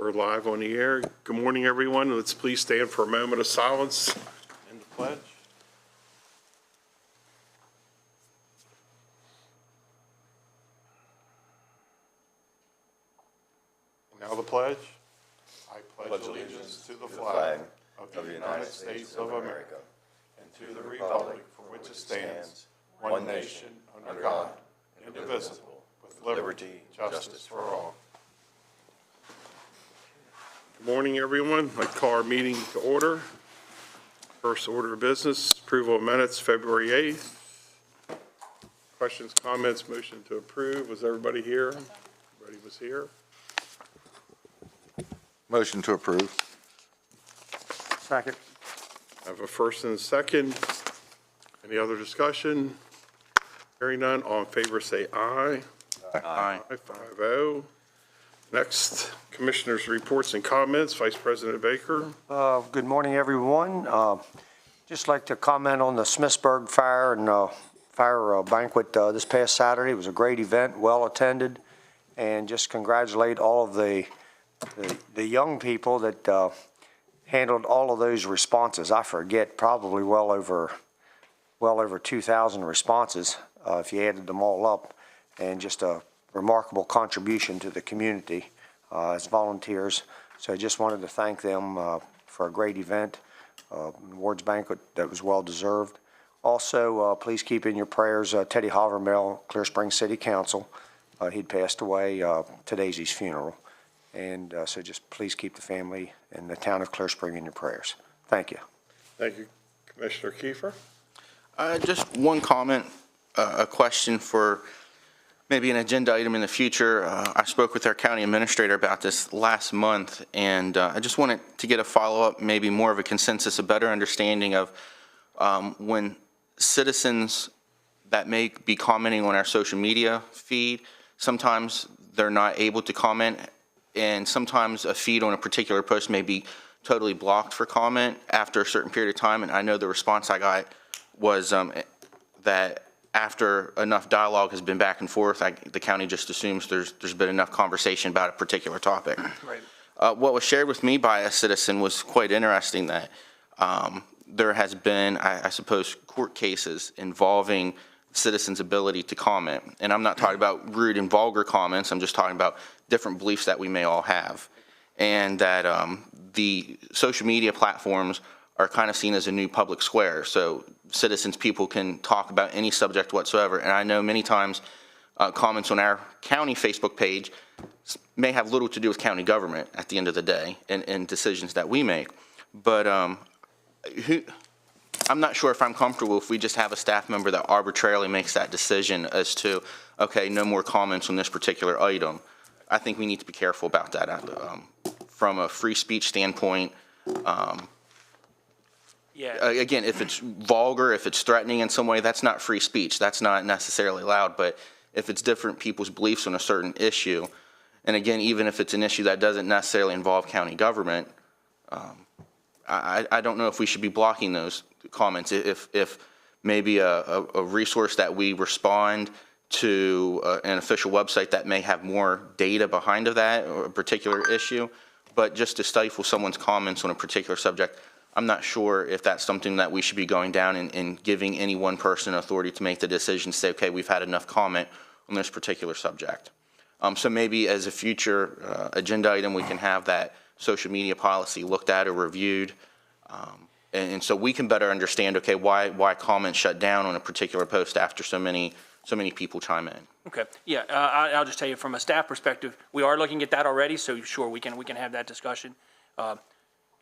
We're live on the air. Good morning, everyone. Let's please stand for a moment of silence and the pledge. And now the pledge. I pledge allegiance to the flag of the United States of America and to the republic for which it stands, one nation, under God, indivisible, with liberty and justice for all. Good morning, everyone. I'd call our meeting to order. First order of business, approval of minutes, February 8th. Questions, comments, motion to approve. Was everybody here? Everybody was here. Motion to approve. Second. I have a first and a second. Any other discussion? Hearing none, all in favor say aye. Aye. 5-0. Next, Commissioners' reports and comments. Vice President Baker. Good morning, everyone. Just like to comment on the Smithsburg Fire and Fire Banquet this past Saturday. It was a great event, well attended, and just congratulate all of the young people that handled all of those responses. I forget, probably well over 2,000 responses if you added them all up, and just a remarkable contribution to the community as volunteers. So I just wanted to thank them for a great event, awards banquet that was well deserved. Also, please keep in your prayers Teddy Havermel, Clear Springs City Council. He'd passed away today's his funeral. And so just please keep the family and the town of Clear Spring in your prayers. Thank you. Thank you, Commissioner Kiefer. Just one comment, a question for maybe an agenda item in the future. I spoke with our county administrator about this last month, and I just wanted to get a follow-up, maybe more of a consensus, a better understanding of when citizens that may be commenting on our social media feed, sometimes they're not able to comment, and sometimes a feed on a particular post may be totally blocked for comment after a certain period of time. And I know the response I got was that after enough dialogue has been back and forth, the county just assumes there's been enough conversation about a particular topic. Right. What was shared with me by a citizen was quite interesting, that there has been, I suppose, court cases involving citizens' ability to comment. And I'm not talking about rude and vulgar comments. I'm just talking about different beliefs that we may all have. And that the social media platforms are kind of seen as a new public square. So citizens, people can talk about any subject whatsoever. And I know many times comments on our county Facebook page may have little to do with county government at the end of the day and decisions that we make. But I'm not sure if I'm comfortable if we just have a staff member that arbitrarily makes that decision as to, okay, no more comments on this particular item. I think we need to be careful about that from a free speech standpoint. Again, if it's vulgar, if it's threatening in some way, that's not free speech. That's not necessarily allowed. But if it's different people's beliefs on a certain issue, and again, even if it's an issue that doesn't necessarily involve county government, I don't know if we should be blocking those comments. If maybe a resource that we respond to an official website that may have more data behind of that or a particular issue, but just to stifle someone's comments on a particular subject, I'm not sure if that's something that we should be going down and giving any one person authority to make the decision to say, okay, we've had enough comment on this particular subject. So maybe as a future agenda item, we can have that social media policy looked at or reviewed. And so we can better understand, okay, why comments shut down on a particular post after so many people chime in. Okay, yeah, I'll just tell you from a staff perspective, we are looking at that already, so sure, we can have that discussion.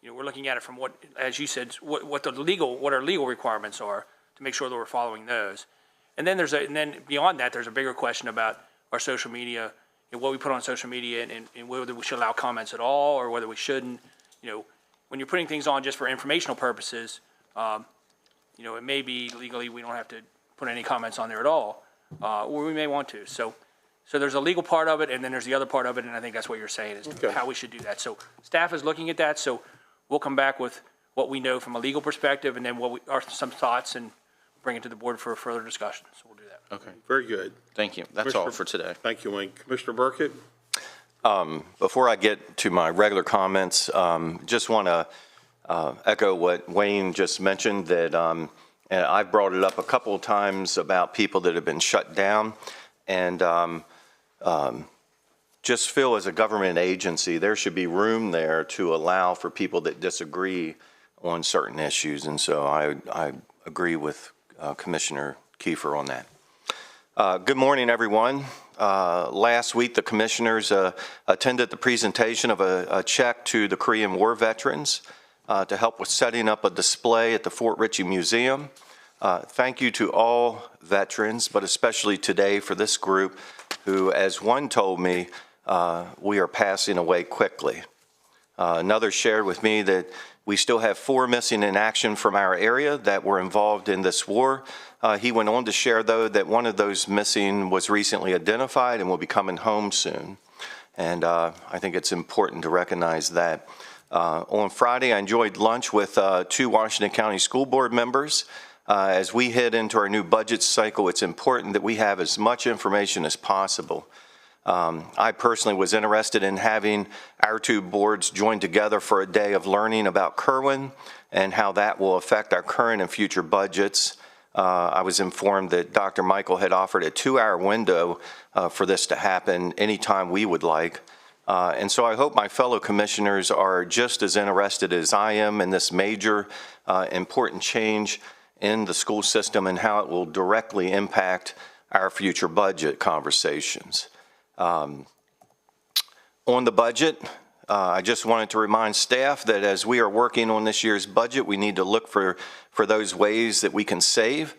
We're looking at it from what, as you said, what our legal requirements are to make sure that we're following those. And then then beyond that, there's a bigger question about our social media, what we put on social media, and whether we should allow comments at all or whether we shouldn't. When you're putting things on just for informational purposes, it may be legally we don't have to put any comments on there at all, or we may want to. So there's a legal part of it, and then there's the other part of it, and I think that's what you're saying is how we should do that. So staff is looking at that, so we'll come back with what we know from a legal perspective, and then what are some thoughts, and bring it to the board for a further discussion. So we'll do that. Okay. Very good. Thank you. That's all for today. Thank you, Wayne. Commissioner Burkett? Before I get to my regular comments, just want to echo what Wayne just mentioned, that and I've brought it up a couple of times about people that have been shut down, and just feel as a government agency, there should be room there to allow for people that disagree on certain issues. And so I agree with Commissioner Kiefer on that. Good morning, everyone. Last week, the commissioners attended the presentation of a check to the Korean War veterans to help with setting up a display at the Fort Ritchie Museum. Thank you to all veterans, but especially today for this group who, as one told me, we are passing away quickly. Another shared with me that we still have 4 missing in action from our area that were involved in this war. He went on to share, though, that one of those missing was recently identified and will be coming home soon. And I think it's important to recognize that. On Friday, I enjoyed lunch with 2 Washington County School Board members. As we head into our new budget cycle, it's important that we have as much information as possible. I personally was interested in having our 2 boards join together for a day of learning about Kerwin and how that will affect our current and future budgets. I was informed that Dr. Michael had offered a 2-hour window for this to happen anytime we would like. And so I hope my fellow commissioners are just as interested as I am in this major important change in the school system and how it will directly impact our future budget conversations. On the budget, I just wanted to remind staff that as we are working on this year's budget, we need to look for those ways that we can save.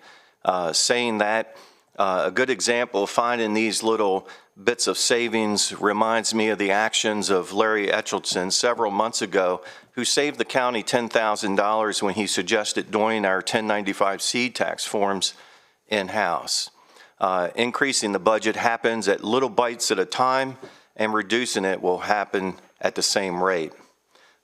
Saying that, a good example of finding these little bits of savings reminds me of the actions of Larry Etchelton several months ago, who saved the county $10,000 when he suggested doing our 1095C tax forms in-house. Increasing the budget happens at little bites at a time, and reducing it will happen at the same rate.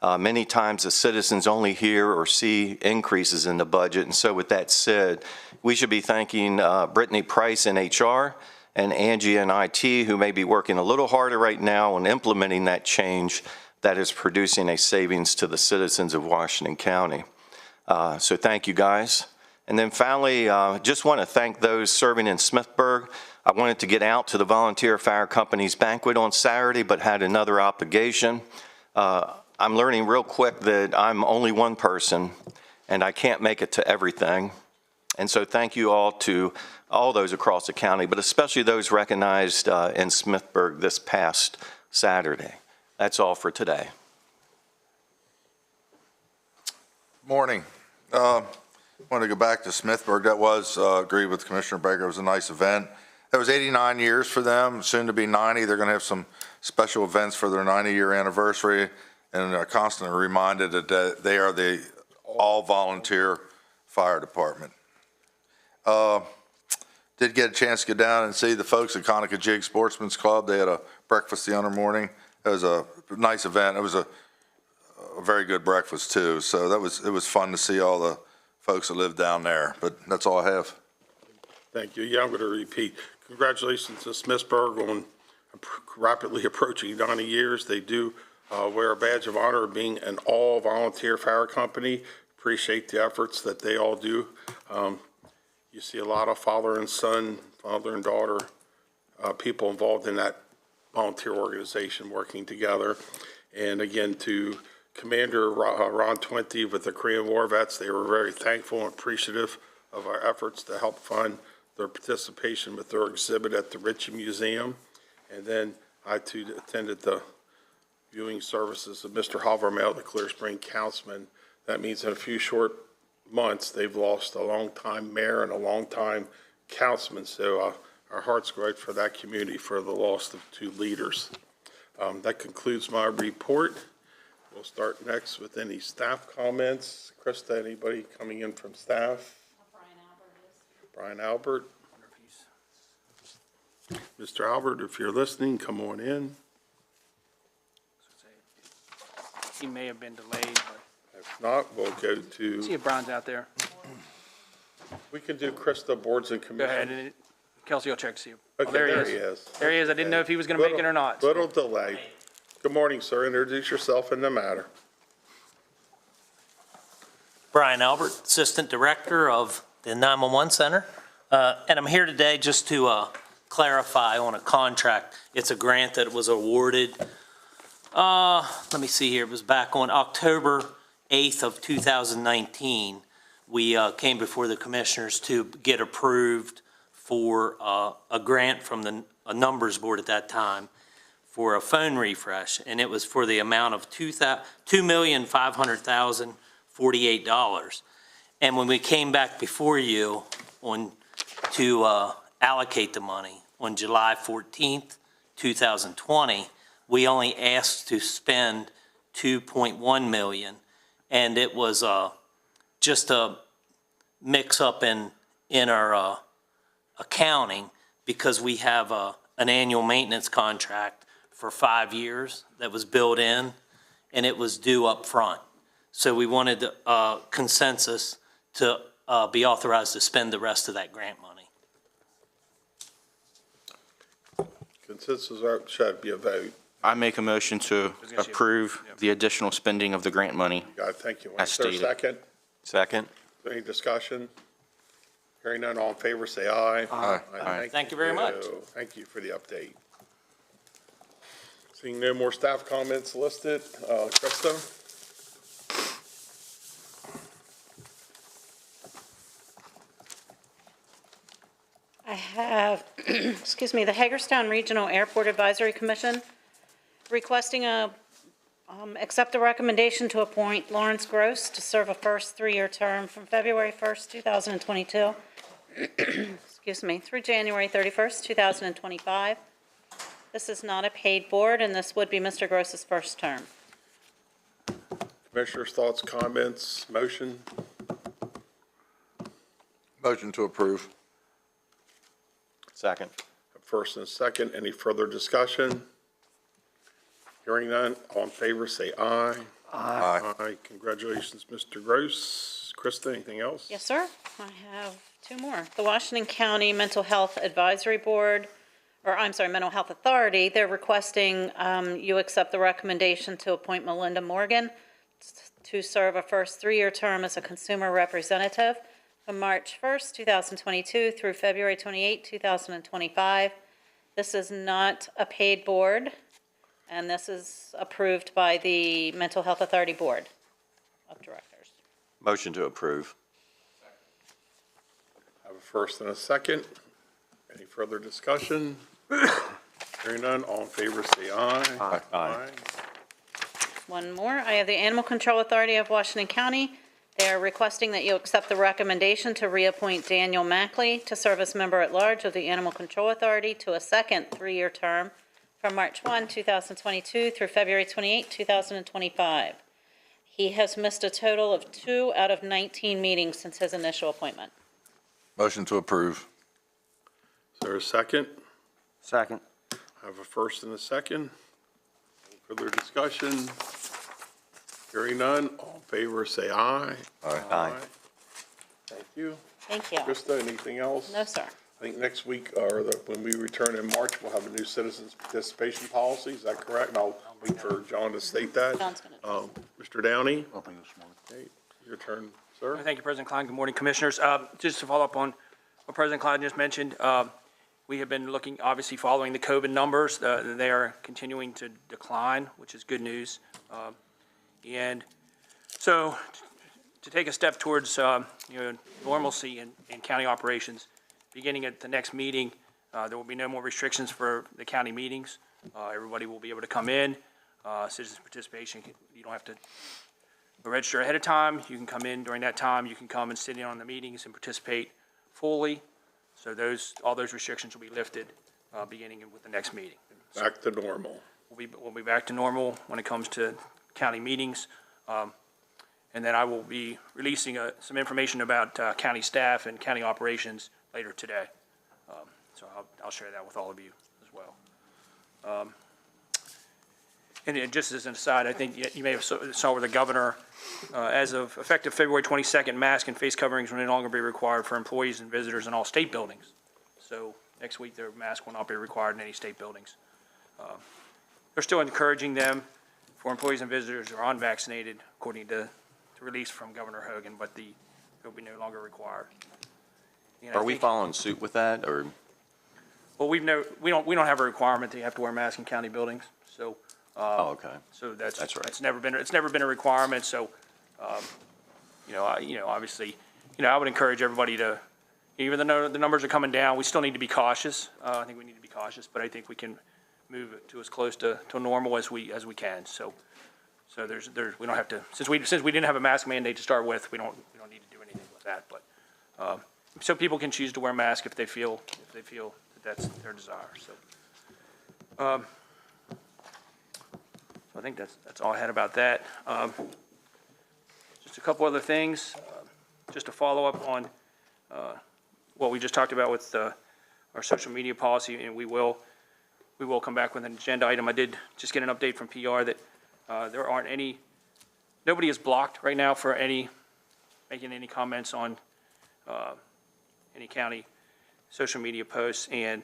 Many times the citizens only hear or see increases in the budget, and so with that said, we should be thanking Brittany Price in HR and Angie in IT, who may be working a little harder right now on implementing that change that is producing a savings to the citizens of Washington County. So thank you, guys. And then finally, just want to thank those serving in Smithburg. I wanted to get out to the Volunteer Fire Company's banquet on Saturday, but had another obligation. I'm learning real quick that I'm only one person, and I can't make it to everything. And so thank you all to all those across the county, but especially those recognized in Smithburg this past Saturday. That's all for today. Morning. I want to go back to Smithburg. That was, agree with Commissioner Baker, it was a nice event. That was 89 years for them, soon to be 90. They're going to have some special events for their 90-year anniversary, and are constantly reminded that they are the all-volunteer fire department. Did get a chance to go down and see the folks at Conococheague Sportsman's Club. They had a breakfast the other morning. It was a nice event. It was a very good breakfast too. So it was fun to see all the folks that live down there. But that's all I have. Thank you. Yeah, I'm going to repeat. Congratulations to Smithburg on rapidly approaching 90 years. They do wear a badge of honor of being an all-volunteer fire company. Appreciate the efforts that they all do. You see a lot of father and son, father and daughter, people involved in that volunteer organization working together. And again, to Commander Ron 20 with the Korean War vets, they were very thankful and appreciative of our efforts to help fund their participation with their exhibit at the Ritchie Museum. And then I too attended the viewing services of Mr. Havermel, the Clear Spring councilman. That means in a few short months, they've lost a long-time mayor and a long-time councilman. So our hearts go out for that community for the loss of 2 leaders. That concludes my report. We'll start next with any staff comments. Krista, anybody coming in from staff? Brian Albert. Mr. Albert, if you're listening, come on in. He may have been delayed, but If not, we'll go to, see if Brian's out there. we can do Krista, boards and Go ahead. commissions. Kelsey, I'll check to see. Okay, there he is. There he is. I didn't know if he was going to make it or not. Little delay. Good morning, sir. Introduce yourself and the matter. Brian Albert, Assistant Director of the 911 Center. And I'm here today just to clarify on a contract. It's a grant that was awarded, let me see here, it was back on October 8th of 2019. We came before the commissioners to get approved for a grant from the numbers board at that time for a phone refresh, and it was for the amount of $2,500,048. And when we came back before you to allocate the money on July 14th, 2020, we only asked to spend $2.1 million, and it was just a mix-up in our accounting, because we have an annual maintenance contract for 5 years that was built in, and it was due up front. So we wanted consensus to be authorized to spend the rest of that grant money. Consensus should be a vote. I make a motion to approve the additional spending of the grant money. Thank you. As Is there a stated. second? Second? Any discussion? Hearing none, all in favor, say aye. Aye. Thank you very much. Thank you for the update. Seeing no more staff comments listed, Krista? I have, excuse me, the Hagerstown Regional Airport Advisory Commission requesting accept the recommendation to appoint Lawrence Gross to serve a first 3-year term from February 1st, 2022, excuse me, through January 31st, 2025. This is not a paid board, and this would be Mr. Gross's first term. Commissioners' thoughts, comments, motion? Motion to approve. Second? First and second, any further discussion? Hearing none, all in favor, say aye. Aye. Aye. Congratulations, Mr. Gross. Krista, anything else? Yes, sir. I have 2 more. The Washington County Mental Health Advisory Board, Mental Health Authority, they're requesting you accept the recommendation to appoint Melinda Morgan to serve a first 3-year term as a consumer representative from March 1st, 2022 through February 28, 2025. This is not a paid board, and this is approved by the Mental Health Authority Board of Directors. Motion to approve. Have a first and a second. Any further discussion? Hearing none, all in favor, say aye. Aye. One more. I have the Animal Control Authority of Washington County. They are requesting that you accept the recommendation to reappoint Daniel Mackley to serve as member-at-large of the Animal Control Authority to a second 3-year term from March 1, 2022 through February 28, 2025. He has missed a total of 2 out of 19 meetings since his initial appointment. Motion to approve. Is there a second? Second. Have a first and a second. Further discussion? Hearing none, all in favor, say aye. Aye. Thank you. Thank you. Krista, anything else? No, sir. I think next week, when we return in March, we'll have a new citizens participation policy. Is that correct? And I'll wait for John to state that. John's gonna. Mr. Downey? Okay, your turn, sir. Thank you, President Klein. Good morning, Commissioners. Just to follow up on what President Klein just mentioned, we have been looking, obviously following the COVID numbers. They are continuing to decline, which is good news. And so to take a step towards normalcy in county operations, beginning at the next meeting, there will be no more restrictions for the county meetings. Everybody will be able to come in. Citizens participation, you don't have to register ahead of time. You can come in during that time. You can come and sit in on the meetings and participate fully. So all those restrictions will be lifted beginning with the next meeting. Back to normal. We'll be back to normal when it comes to county meetings. And then I will be releasing some information about county staff and county operations later today. So I'll share that with all of you as well. And then just as an aside, I think you may have saw where the governor, as of effective February 22nd, mask and face coverings will no longer be required for employees and visitors in all state buildings. So next week, their mask will not be required in any state buildings. they're still encouraging them for employees and visitors who are unvaccinated, according to the release from Governor Hogan, but they'll be no longer required. And I Are we think- following suit with that, or? Well, we don't have a requirement that you have to wear a mask in county buildings, so. Oh, okay. So that's That's right. It's never been a requirement, so, obviously, I would encourage everybody to, even though the numbers are coming down, we still need to be cautious. I think we need to be cautious, but I think we can move it to as close to normal as we can, so we don't have to, since we didn't have a mask mandate to start with, we don't need to do anything with that, but, so people can choose to wear a mask if they feel that that's their desire, so. I think that's all I had about that. Just a couple other things, just to follow up on what we just talked about with our social media policy, and we will come back with an agenda item. I did just get an update from PR that there aren't nobody is blocked right now for making any comments on any county social media posts, and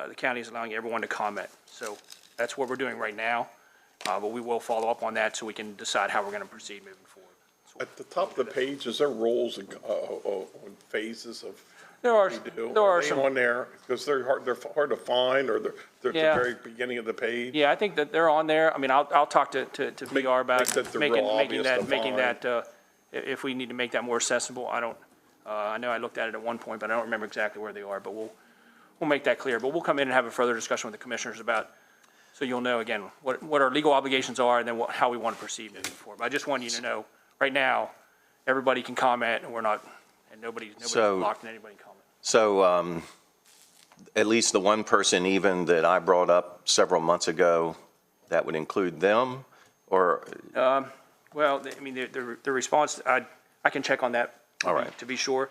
the county is allowing everyone to comment. So that's what we're doing right now. But we will follow up on that so we can decide how we're going to proceed moving forward. So At the top of the page, is there roles and phases of There are what we do? there are they some. on there, because they're hard to find, or they're at Yeah. the very beginning of the page? Yeah, I think that they're on there. I mean, I'll talk to Make- PR about make that the making real obvious to making find. that if we need to make that more accessible. I know I looked at it at one point, but I don't remember exactly where they are. But we'll make that clear. But we'll come in and have a further discussion with the commissioners about. So you'll know, again, what our legal obligations are, and then how we want to proceed moving forward. But I just want you to know, right now, everybody can comment, and nobody's blocked anybody comment. So, at least the one person even that I brought up several months ago, that would include them, or? Well, I mean, the response, I can check on that. All right. To be sure.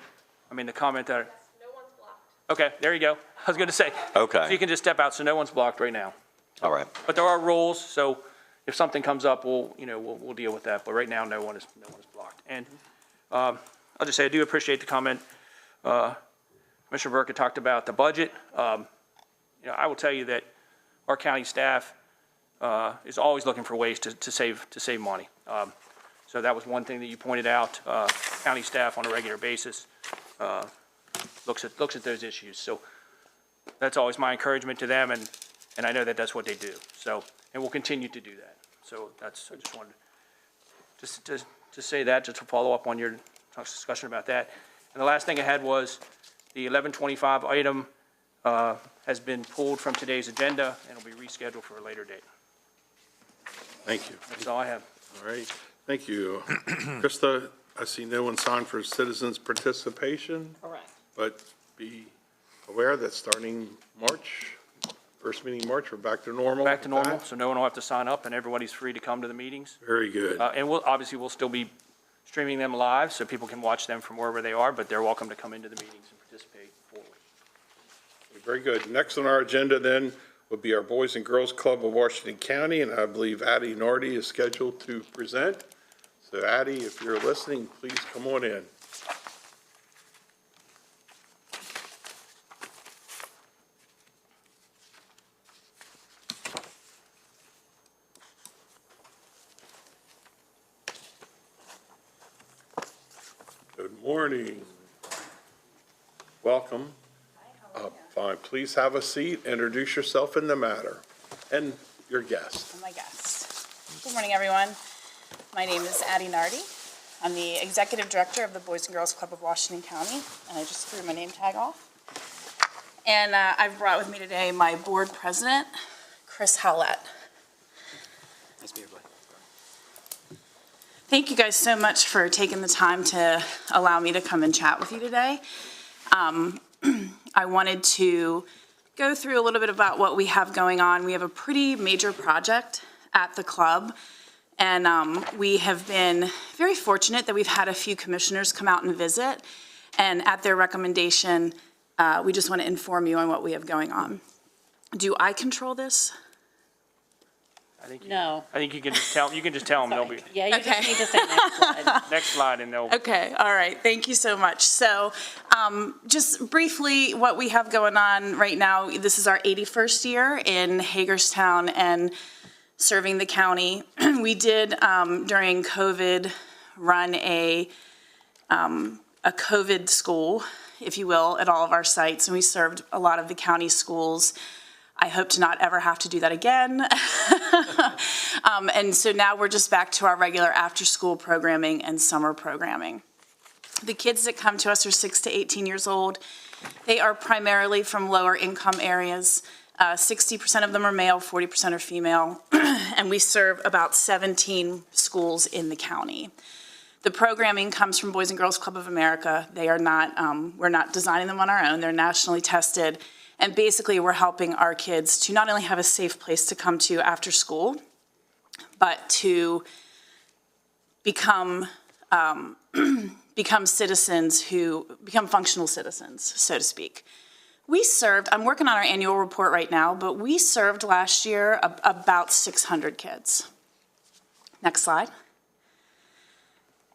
I mean, the comment that. No one's blocked. Okay, there you go. I was going to say. Okay. So you can just step out, so no one's blocked right now. All right. But there are rules, so if something comes up, we'll deal with that. But right now, no one is blocked. And I'll just say I do appreciate the comment. Commissioner Burke had talked about the budget. I will tell you that our county staff is always looking for ways to save money. So that was one thing that you pointed out. County staff on a regular basis looks at those issues. So that's always my encouragement to them, and I know that that's what they do. So, and we'll continue to do that. So I just wanted to say that, just to follow up on your discussion about that. And the last thing I had was the 1125 item has been pulled from today's agenda and will be rescheduled for a later date. Thank you. That's all I have. All right, thank you. Krista, I see no one signed for citizens' participation, Correct. but be aware that starting March, first meeting in March, we're back to normal. Back to with normal, that. so no one will have to sign up, and everybody's free to come to the meetings. Very good. And we'll still be streaming them live, so people can watch them from wherever they are, but they're welcome to come into the meetings and participate forward. Very good. Next on our agenda then would be our Boys and Girls Club of Washington County, and I believe Addie Nardi is scheduled to present. So Addie, if you're listening, please come on in. Good morning. Welcome. Fine, please have a seat, introduce yourself in the matter, and your guest. My guest. Good morning, everyone. My name is Addie Nardi. I'm the Executive Director of the Boys and Girls Club of Washington County, and I just threw my name tag off. And I've brought with me today my board president, Chris Howlett. Nice to meet you. Thank you guys so much for taking the time to allow me to come and chat with you today. I wanted to go through a little bit about what we have going on. We have a pretty major project at the club, and we have been very fortunate that we've had a few commissioners come out and visit, and at their recommendation, we just want to inform you on what we have going on. Do I control this? I think No. I think you can just tell them they'll be, Yeah, you Okay. just need to say next slide. next slide, and they'll. Okay, all right, thank you so much. So, just briefly, what we have going on right now, this is our 81st year in Hagerstown, and serving the county. We did, during COVID, run a COVID school, if you will, at all of our sites, and we served a lot of the county schools. I hope to not ever have to do that again. And so now we're just back to our regular after-school programming and summer programming. The kids that come to us are 6 to 18 years old. They are primarily from lower income areas. 60% of them are male, 40% are female, and we serve about 17 schools in the county. The programming comes from Boys and Girls Club of America. They are not, we're not designing them on our own. They're nationally tested. And basically, we're helping our kids to not only have a safe place to come to after school, but to become citizens who become functional citizens, so to speak. We served, I'm working on our annual report right now, but we served last year about 600 kids. Next slide.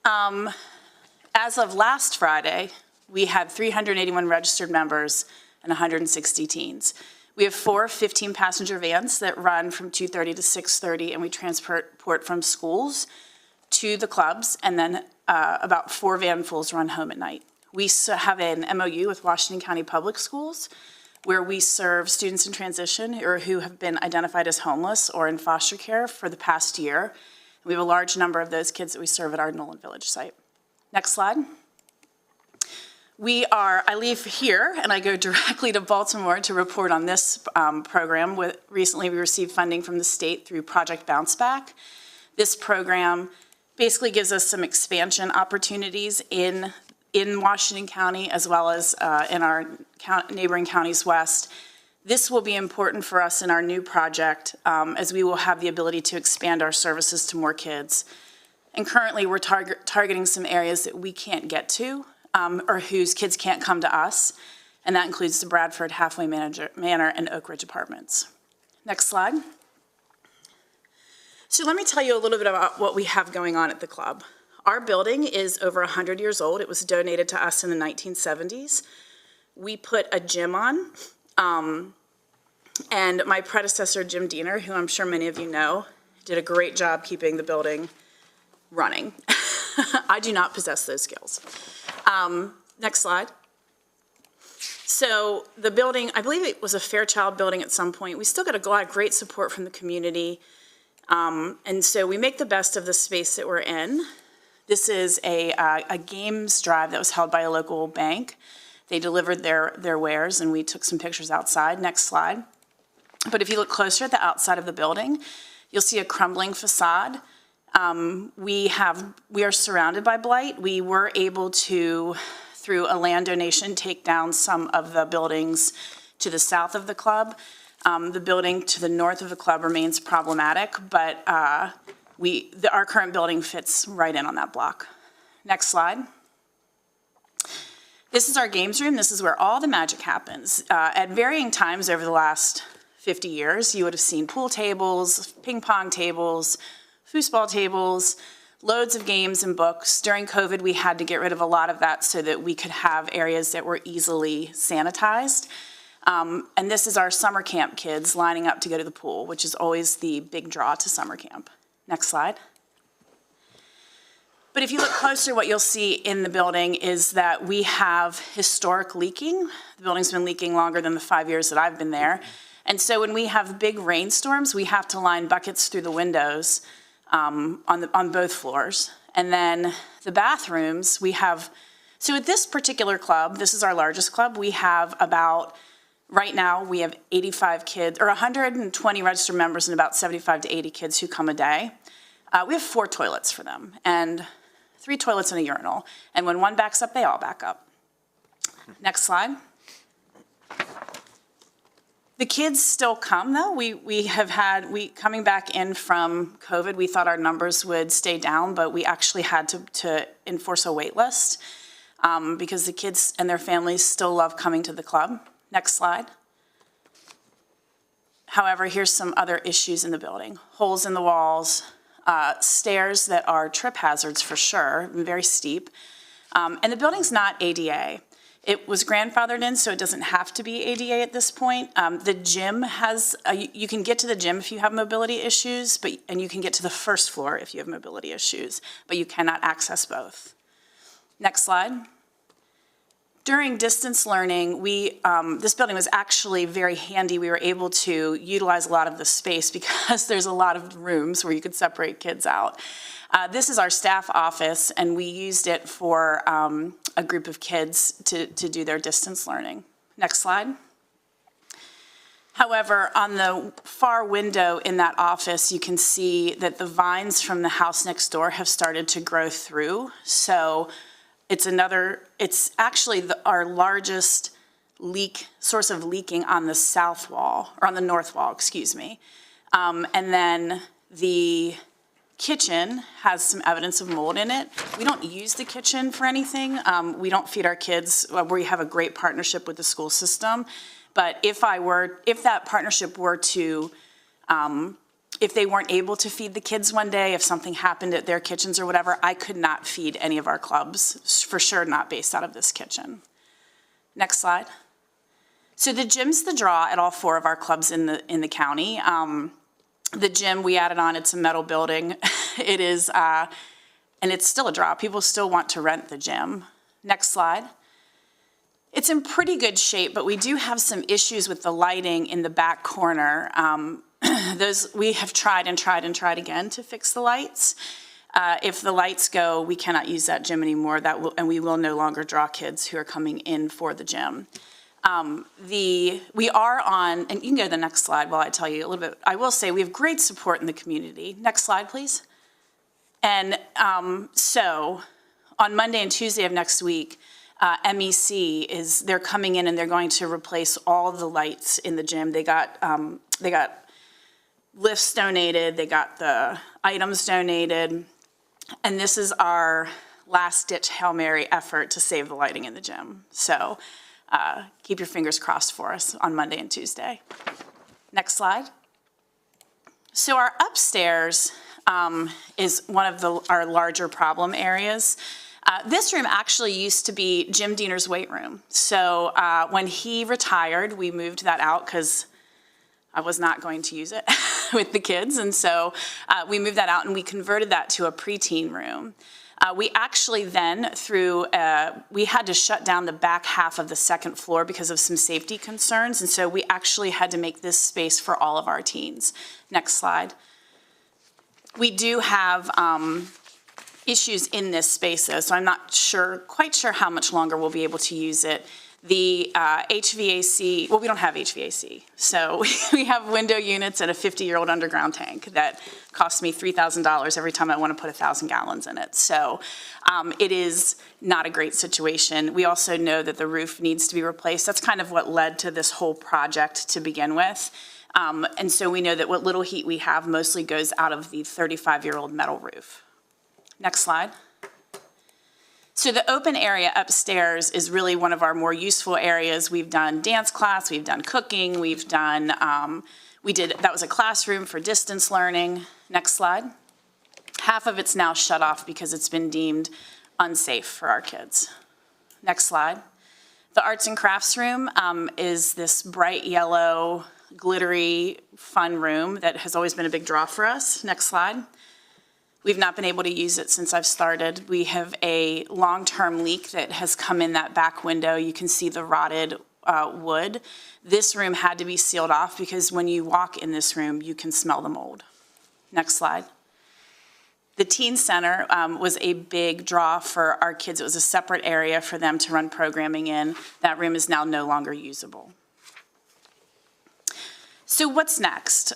As of last Friday, we had 381 registered members and 160 teens. We have 4 15-passenger vans that run from 2:30 to 6:30, and we transport from schools to the clubs, and then about 4 vanfuls run home at night. We have an MOU with Washington County Public Schools where we serve students in transition or who have been identified as homeless or in foster care for the past year. We have a large number of those kids that we serve at our Nolan Village site. Next slide. I leave here and I go directly to Baltimore to report on this program. Recently, we received funding from the state through Project Bounce Back. This program basically gives us some expansion opportunities in Washington County as well as in our neighboring counties west. This will be important for us in our new project as we will have the ability to expand our services to more kids. And currently, we're targeting some areas that we can't get to or whose kids can't come to us, and that includes the Bradford, Halfway Manor, and Oak Ridge Apartments. Next slide. So let me tell you a little bit about what we have going on at the club. Our building is over 100 years old. It was donated to us in the 1970s. We put a gym on, and my predecessor, Jim Diener, who I'm sure many of you know, did a great job keeping the building running. I do not possess those skills. Next slide. So the building, I believe it was a Fairchild building at some point. We still got a lot of great support from the community. And so we make the best of the space that we're in. This is a games drive that was held by a local bank. They delivered their wares, and we took some pictures outside. Next slide. But if you look closer at the outside of the building, you'll see a crumbling facade. We are surrounded by blight. We were able to, through a land donation, take down some of the buildings to the south of the club. The building to the north of the club remains problematic, but our current building fits right in on that block. Next slide. This is our games room. This is where all the magic happens. At varying times over the last 50 years, you would have seen pool tables, ping pong tables, foosball tables, loads of games and books. During COVID, we had to get rid of a lot of that so that we could have areas that were easily sanitized. And this is our summer camp kids lining up to go to the pool, which is always the big draw to summer camp. Next slide. But if you look closer, what you'll see in the building is that we have historic leaking. The building's been leaking longer than the 5 years that I've been there. And so when we have big rainstorms, we have to line buckets through the windows on both floors. And then the bathrooms, so at this particular club, this is our largest club, we have right now, we have 85 kids, or 120 registered members and about 75 to 80 kids who come a day. We have 4 toilets for them, and 3 toilets and a urinal. And when one backs up, they all back up. Next slide. The kids still come, though. Coming back in from COVID, we thought our numbers would stay down, but we actually had to enforce a wait list because the kids and their families still love coming to the club. Next slide. However, here's some other issues in the building. Holes in the walls, stairs that are trip hazards for sure, and very steep. And the building's not ADA. It was grandfathered in, so it doesn't have to be ADA at this point. The gym has, you can get to the gym if you have mobility issues, and you can get to the first floor if you have mobility issues, but you cannot access both. Next slide. During distance learning, this building was actually very handy. We were able to utilize a lot of the space because there's a lot of rooms where you could separate kids out. This is our staff office, and we used it for a group of kids to do their distance learning. Next slide. However, on the far window in that office, you can see that the vines from the house next door have started to grow through. So it's actually our largest source of leaking on the south wall, or on the north wall, excuse me. And then the kitchen has some evidence of mold in it. We don't use the kitchen for anything. We don't feed our kids. We have a great partnership with the school system. But if that partnership were to, if they weren't able to feed the kids one day, if something happened at their kitchens or whatever, I could not feed any of our clubs, for sure not based out of this kitchen. Next slide. So the gym's the draw at all 4 of our clubs in the county. The gym we added on, it's a metal building. It is, and it's still a draw. People still want to rent the gym. Next slide. It's in pretty good shape, but we do have some issues with the lighting in the back corner. We have tried and tried and tried again to fix the lights. If the lights go, we cannot use that gym anymore, and we will no longer draw kids who are coming in for the gym. We are on, and you can go to the next slide while I tell you a little bit. I will say we have great support in the community. Next slide, please. And so on Monday and Tuesday of next week, MEC they're coming in and they're going to replace all the lights in the gym. They got lifts donated, they got the items donated, and this is our last-ditch Hail Mary effort to save the lighting in the gym. So keep your fingers crossed for us on Monday and Tuesday. Next slide. So our upstairs is one of our larger problem areas. This room actually used to be Jim Diener's weight room. So when he retired, we moved that out because I was not going to use it with the kids. And so we moved that out and we converted that to a preteen room. We actually then, we had to shut down the back half of the second floor because of some safety concerns. And so we actually had to make this space for all of our teens. Next slide. We do have issues in this space though, so I'm not quite sure how much longer we'll be able to use it. The HVAC, well, we don't have HVAC. So we have window units and a 50-year-old underground tank that costs me $3,000 every time I want to put 1,000 gallons in it. So it is not a great situation. We also know that the roof needs to be replaced. That's kind of what led to this whole project to begin with. And so we know that what little heat we have mostly goes out of the 35-year-old metal roof. Next slide. So the open area upstairs is really one of our more useful areas. We've done dance class, we've done cooking, we've done, that was a classroom for distance learning. Next slide. Half of it's now shut off because it's been deemed unsafe for our kids. Next slide. The arts and crafts room is this bright yellow, glittery, fun room that has always been a big draw for us. Next slide. We've not been able to use it since I've started. We have a long-term leak that has come in that back window. You can see the rotted wood. This room had to be sealed off because when you walk in this room, you can smell the mold. Next slide. The teen center was a big draw for our kids. It was a separate area for them to run programming in. That room is now no longer usable. So what's next?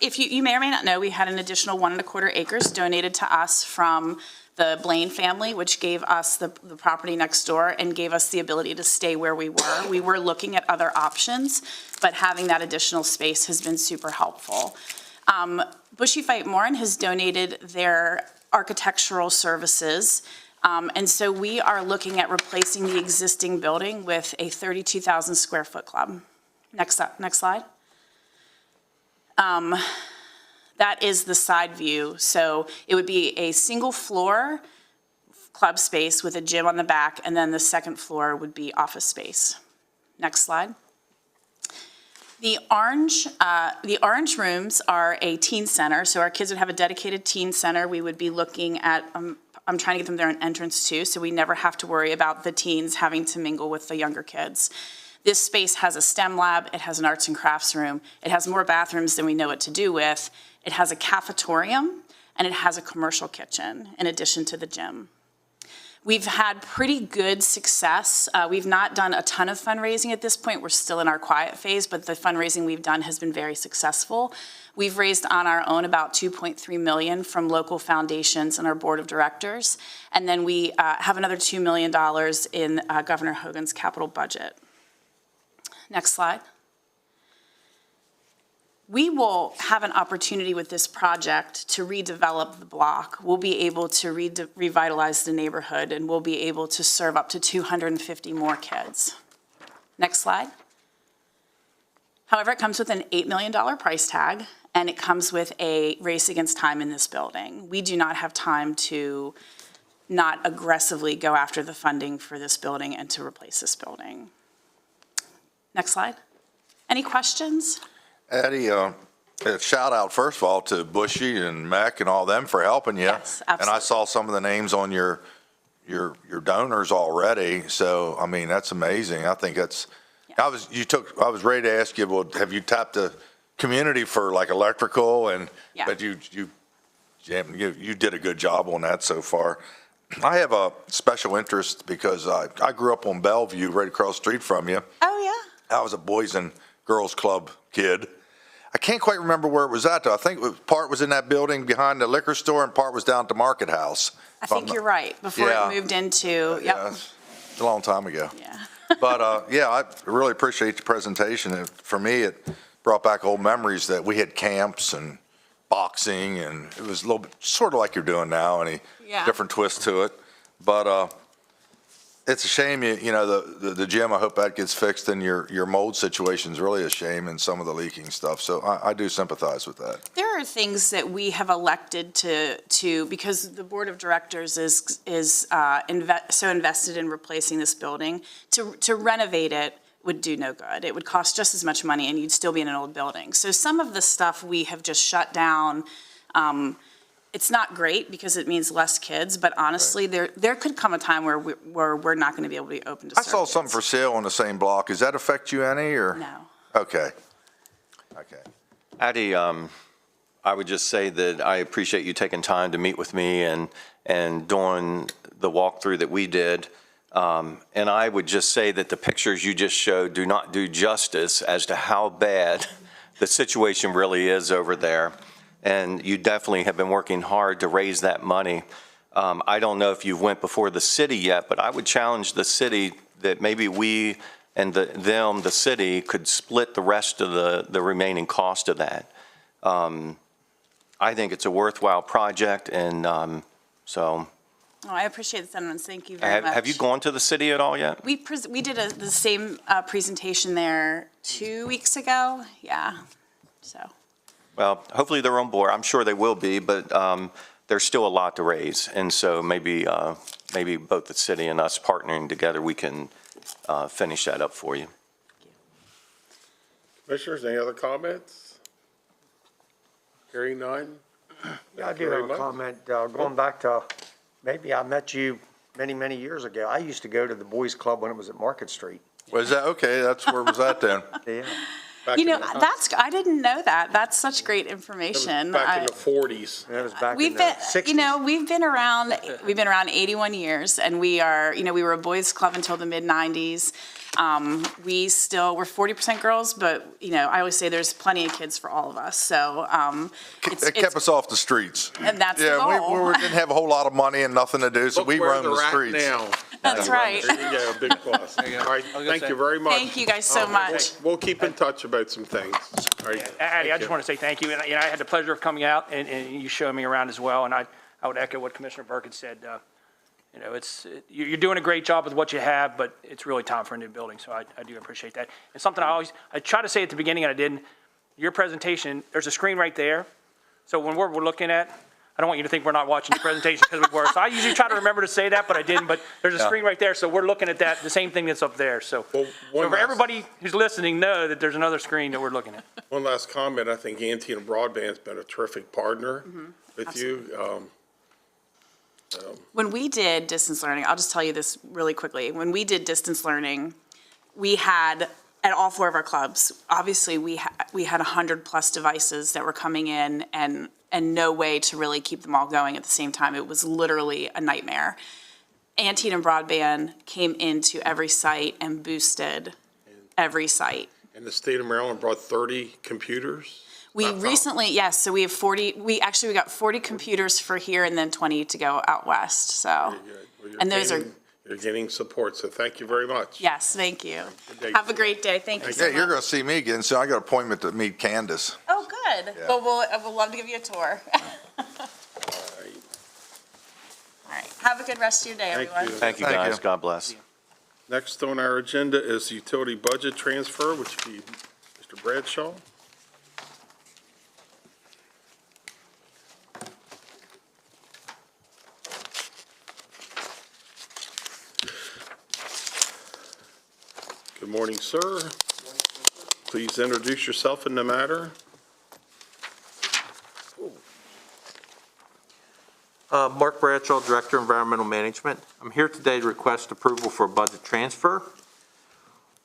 If you may or may not know, we had an additional 1¼ acres donated to us from the Blaine family, which gave us the property next door and gave us the ability to stay where we were. We were looking at other options, but having that additional space has been super helpful. Bushy Fight Morin has donated their architectural services, and so we are looking at replacing the existing building with a 32,000 square foot club. Next slide. That is the side view. So it would be a single floor club space with a gym on the back, and then the second floor would be office space. Next slide. The orange rooms are a teen center, so our kids would have a dedicated teen center. We would be looking at, I'm trying to get them there an entrance too, so we never have to worry about the teens having to mingle with the younger kids. This space has a STEM lab, it has an arts and crafts room, it has more bathrooms than we know what to do with, it has a cafetorium, and it has a commercial kitchen in addition to the gym. We've had pretty good success. We've not done a ton of fundraising at this point. We're still in our quiet phase, but the fundraising we've done has been very successful. We've raised on our own about $2.3 million from local foundations and our board of directors. And then we have another $2 million in Governor Hogan's capital budget. Next slide. We will have an opportunity with this project to redevelop the block. We'll be able to revitalize the neighborhood, and we'll be able to serve up to 250 more kids. Next slide. However, it comes with an $8 million price tag, and it comes with a race against time in this building. We do not have time to not aggressively go after the funding for this building and to replace this building. Next slide. Any questions? Eddie, a shout out, first of all, to Bushy and Mech and all them for helping you. Yes, And I absolutely. saw some of the names on your donors already, so, I mean, that's amazing. I think that's, I was ready to ask you, well, have you tapped the community for like electrical and, Yeah. but you did a good job on that so far. I have a special interest because I grew up on Bellevue, right across the street from you. Oh, yeah. I was a Boys and Girls Club kid. I can't quite remember where it was at, though. I think part was in that building behind the liquor store and part was down at the Market House. I think you're right, before Yeah. it moved into, Yeah, yep, it's a long time ago. yeah. But, yeah, I really appreciate the presentation. For me, it brought back old memories that we had camps and boxing, and it was a little bit, sort of like you're doing now, any Yeah. different twist to it. But it's a shame, you know, the gym, I hope that gets fixed, and your mold situation's really a shame, and some of the leaking stuff. So I do sympathize with that. There are things that we have elected to because the board of directors is so invested in replacing this building, to renovate it would do no good. It would cost just as much money and you'd still be in an old building. So some of the stuff we have just shut down. It's not great because it means less kids, but honestly, there could come a time where we're not going to be able to be open to serve I saw kids. something for sale on the same block. Does that affect you any, or? No. Okay. Okay. Addie, I would just say that I appreciate you taking time to meet with me and doing the walkthrough that we did. And I would just say that the pictures you just showed do not do justice as to how bad the situation really is over there. And you definitely have been working hard to raise that money. I don't know if you've went before the city yet, but I would challenge the city that maybe we and the city could split the rest of the remaining cost of that. I think it's a worthwhile project, and so. Oh, I appreciate the sentiments. Thank you very much. Have you gone to the city at all yet? We did the same presentation there 2 weeks ago. Yeah, so. Well, hopefully they're on board. I'm sure they will be, but there's still a lot to raise. And so maybe both the city and us partnering together, we can finish that up for you. Commissioners, any other comments? Hearing none? Yeah, I do have a comment, going back to, maybe I met you many, many years ago. I used to go to the boys' club when it was at Market Street. Was that, okay, that's where was that then? Yeah. You know, I didn't know that. That's such great information. Back in the 40s. That was back in We've the been, 60s. you know, we've been around 81 years, and we are, you know, we were a boys' club until the mid-90s. We're 40% girls, but, you know, I always say there's plenty of kids for all of us, so, It kept us off the streets. and that's the Yeah, goal. we didn't have a whole lot of money and nothing to do, so Look we where roamed the they're at streets. now. That's right. There you go, big plus. All right, thank you very much. Thank you guys so much. We'll keep in touch about some things. All right. Addie, I Thank just you. want to say thank you. And, you know, I had the pleasure of coming out and you showed me around as well. And I would echo what Commissioner Burke had said. You know, you're doing a great job with what you have, but it's really time for a new building. So I do appreciate that. And something I try to say at the beginning and I didn't, your presentation, there's a screen right there. So when we're looking at I don't want you to think we're not watching the presentation because we were. So I usually try to remember to say that, but I didn't. But there's a screen right there, so we're looking at that, the same thing that's up there. So, Well, so for everybody who's listening, know that there's another screen that we're looking at. One last comment. I think Antietam Broadband's been a terrific partner with you. When we did distance learning, I'll just tell you this really quickly. When we did distance learning, we had, at all 4 of our clubs, obviously we had 100+ devices that were coming in and no way to really keep them all going at the same time. It was literally a nightmare. Antietam Broadband came into every site and boosted every site. And the state of Maryland brought 30 computers? We recently, yes, so we have 40, we got 40 computers for here and then 20 to go out west, so. Very good. Well, And those are, You're getting support, so thank you very much. yes, thank you. Good day. Have a great day, thank you so Yeah, much. you're gonna see me again, so I got an appointment to meet Candace. Oh, good. Yeah. Well, I would love to give you a tour. All right, have a good rest of your day, Thank everyone. you. Thank you, Thank guys. you. God bless. Next on our agenda is utility budget transfer, which would be Mr. Bradshaw. Good morning, sir. Please introduce yourself in the matter. Mark Bradshaw, Director of Environmental Management. I'm here today to request approval for a budget transfer.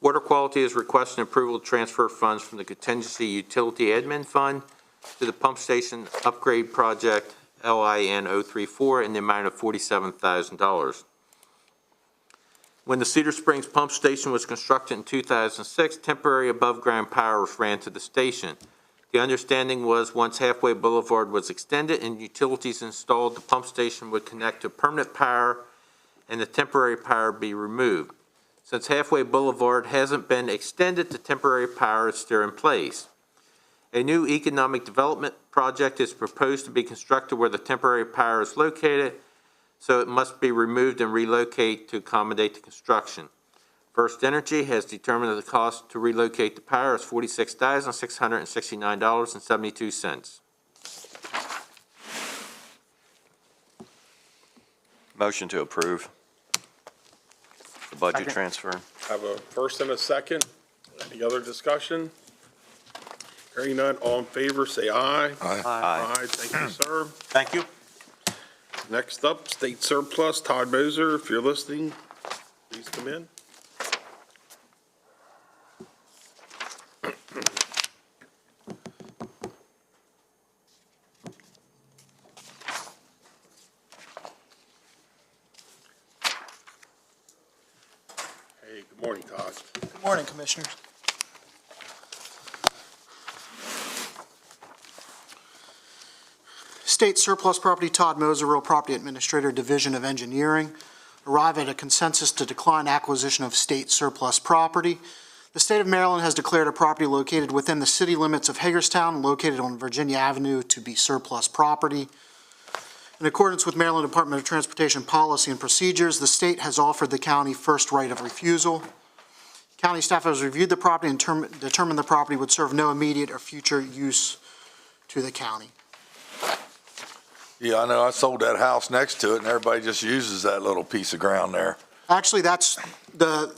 Water Quality is requesting approval to transfer funds from the Contingency Utility Admin Fund to the Pump Station Upgrade Project LIN 034 in the amount of $47,000. When the Cedar Springs Pump Station was constructed in 2006, temporary above-ground power was ran to the station. The understanding was once Halfway Boulevard was extended and utilities installed, the pump station would connect to permanent power and the temporary power be removed. Since Halfway Boulevard hasn't been extended, the temporary power is still in place. A new economic development project is proposed to be constructed where the temporary power is located, so it must be removed and relocated to accommodate the construction. First Energy has determined that the cost to relocate the power is $46,669.72. Motion to approve the budget Second. transfer. Have a first and a second. Any other discussion? Hearing none, all in favor, say aye. Aye. Aye, thank you, sir. Thank you. Next up, state surplus, Todd Moser, if you're listening, please come in. Hey, good morning, Todd. Good morning, Commissioners. State Surplus Property, Todd Moser, Real Property Administrator, Division of Engineering, arrive at a consensus to decline acquisition of state surplus property. The state of Maryland has declared a property located within the city limits of Hagerstown, located on Virginia Avenue, to be surplus property. In accordance with Maryland Department of Transportation policy and procedures, the state has offered the county first right of refusal. County staff has reviewed the property and determined the property would serve no immediate or future use to the county. Yeah, I know, I sold that house next to it, and everybody just uses that little piece of ground there. Actually, that's the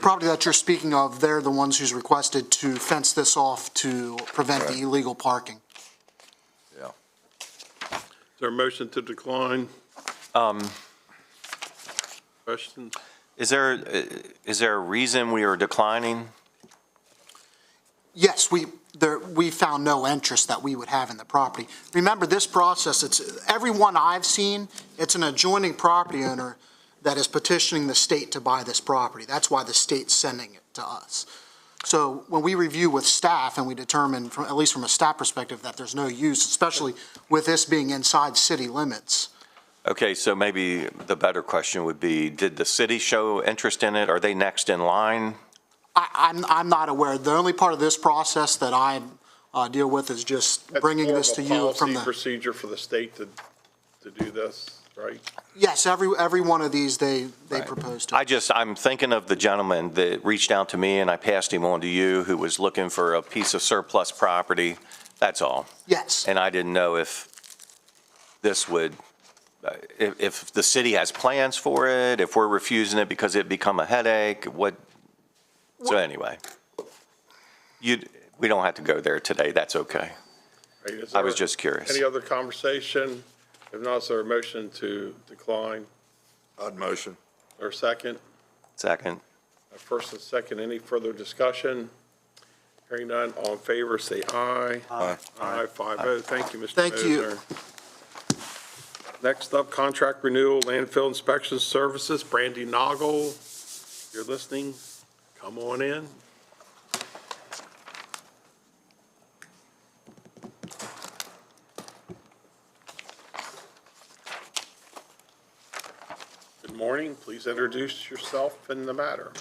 property that you're speaking of, they're the ones who's requested to fence this off to prevent the illegal parking. Yeah. Is there a motion to decline? Questions? Is there a reason we are declining? Yes, we found no interest that we would have in the property. Remember, this process, every one I've seen, it's an adjoining property owner that is petitioning the state to buy this property. That's why the state's sending it to us. So when we review with staff and we determine, at least from a staff perspective, that there's no use, especially with this being inside city limits. Okay, so maybe the better question would be, did the city show interest in it? Are they next in line? I'm not aware. The only part of this process that I deal with is just bringing this to you from That's more of a policy the. procedure for the state to do this, right? Yes, every one of these they Right. propose to. I'm thinking of the gentleman that reached out to me and I passed him on to you, who was looking for a piece of surplus property. That's all. Yes. And I didn't know if this would, if the city has plans for it, if we're refusing it because it become a headache, so anyway. We don't have to go there today, that's okay. I was just curious. Any other conversation? If not, is there a motion to decline? I'd motion. Or second? Second. First and second, any further discussion? Hearing none, all in favor, say aye. Aye. Aye, 5-0. Thank you, Mr. Thank you. Moser. Next up, contract renewal, landfill inspection services, Brandy Noggle. If you're listening, come on in. Good morning. Please introduce yourself and the matter.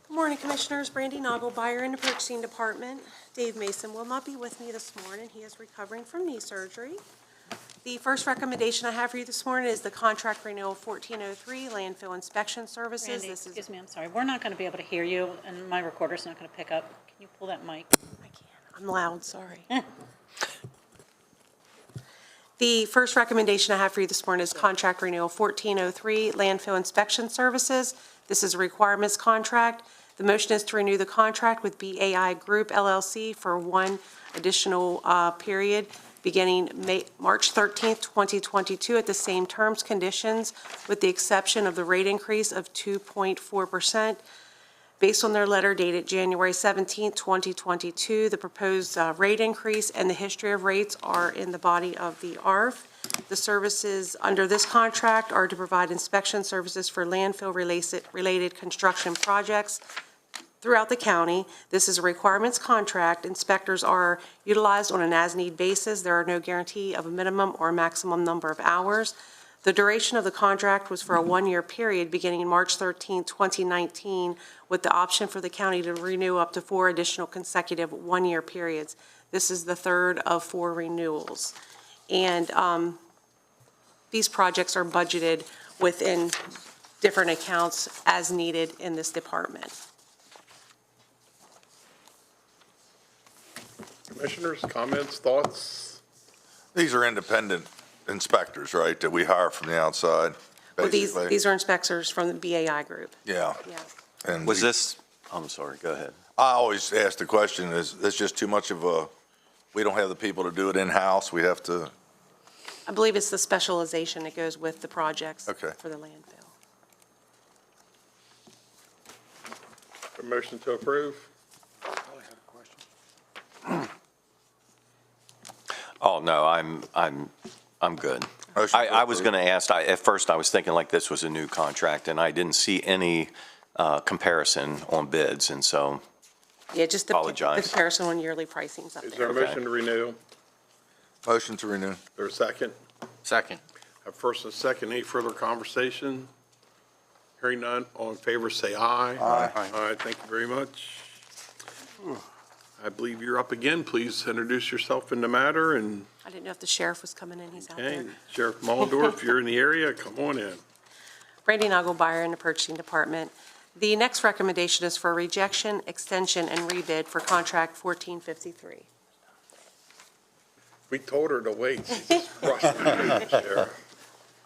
Good morning, Commissioners. Brandy Noggle, buyer in the purchasing department. Dave Mason will not be with me this morning. He is recovering from knee surgery. The first recommendation I have for you this morning is the contract renewal 1403 landfill inspection services. Randy, This is excuse me, I'm sorry. We're not going to be able to hear you, and my recorder's not going to pick up. Can you pull that mic? I can. I'm loud, sorry. The first recommendation I have for you this morning is contract renewal 1403 landfill inspection services. This is a requirements contract. The motion is to renew the contract with BAI Group LLC for one additional period beginning March 13th, 2022 at the same terms, conditions, with the exception of the rate increase of 2.4%. Based on their letter dated January 17th, 2022, the proposed rate increase and the history of rates are in the body of the ARF. The services under this contract are to provide inspection services for landfill-related construction projects throughout the county. This is a requirements contract. Inspectors are utilized on an as-need basis. There are no guarantee of a minimum or maximum number of hours. The duration of the contract was for a one-year period beginning March 13, 2019, with the option for the county to renew up to 4 additional consecutive one-year periods. This is the third of 4 renewals. And these projects are budgeted within different accounts as needed in this department. Commissioners, comments, thoughts? These are independent inspectors, right, that we hire from the outside, Well, basically? these are inspectors from the BAI Group. Yeah. Yeah. And Was this, I'm sorry, go ahead. I always ask the question, is this just too much of a, we don't have the people to do it in-house, we have to, I believe it's the specialization that goes with the projects Okay. for the landfill. A motion to approve? Oh, no, I'm good. Motion to I was approve. going to ask, at first I was thinking like this was a new contract, and I didn't see any comparison on bids, and so, Yeah, just the Apologize. comparison on yearly pricing's up Is there a there. motion to renew? motion to renew. Or a second? Second. A first and second, any further conversation? Hearing none, all in favor say aye. Aye. Aye, thank you very much. I believe you're up again. Please introduce yourself in the matter, and, I didn't know if the sheriff was coming in. He's out okay, there. Sheriff Mullendorf, if you're in the area, come on in. Brandy Noggle, buyer in the purchasing department. The next recommendation is for rejection, extension, and rebid for contract 1453. We told her to wait. She just rushed through, Sheriff.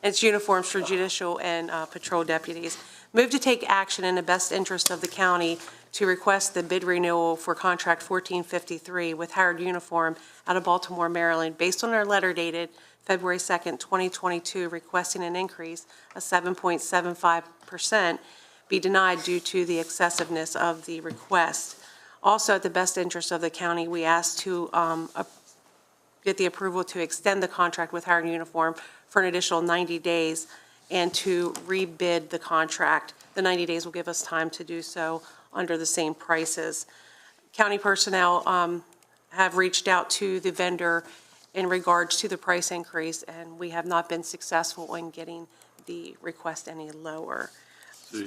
It's uniforms for judicial and patrol deputies. Move to take action in the best interest of the county to request the bid renewal for contract 1453 with hired uniform out of Baltimore, Maryland, based on our letter dated February 2nd, 2022, requesting an increase of 7.75% be denied due to the excessiveness of the request. Also, at the best interest of the county, we ask to get the approval to extend the contract with hired uniform for an additional 90 days and to rebid the contract. The 90 days will give us time to do so under the same prices. County personnel have reached out to the vendor in regards to the price increase, and we have not been successful in getting the request any lower. So